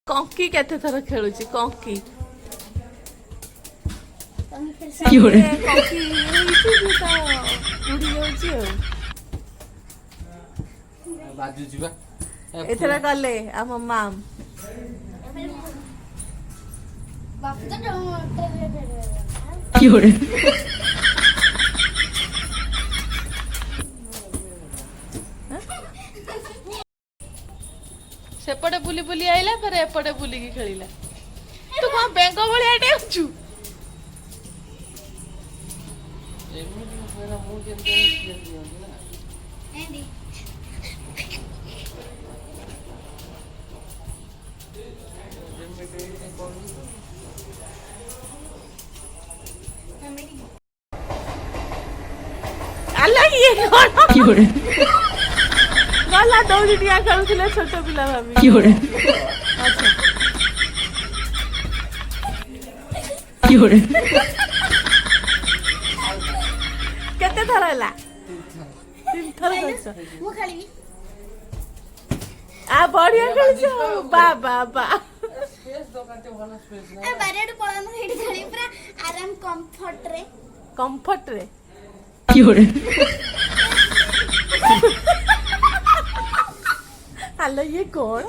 कंकी केते थर खेलुची कंकी কি করে कंकी उड़ी जाउची बाजू जीवा एथर गले आम माम কি করে सेपटे बुली बुली आइला फिर एपटे बुली की खेलिला तू कौन बेंग भलिया डेउछु एमिति मेरा मुंह के अंदर एंडी अलग ये कौन কি করে गला दौड़ी दिया खेलुथिले छोट पिला भाभी কি করে अच्छा কি করে केते थर हला तीन थर करछ मु खाली आ बढ़िया खेलछ बा बा बा स्पेस दोकानते वाला स्पेस ना ए बारेड पळानो हेडी खाली पूरा आराम कंफर्ट रे কি করে हलो ये कौन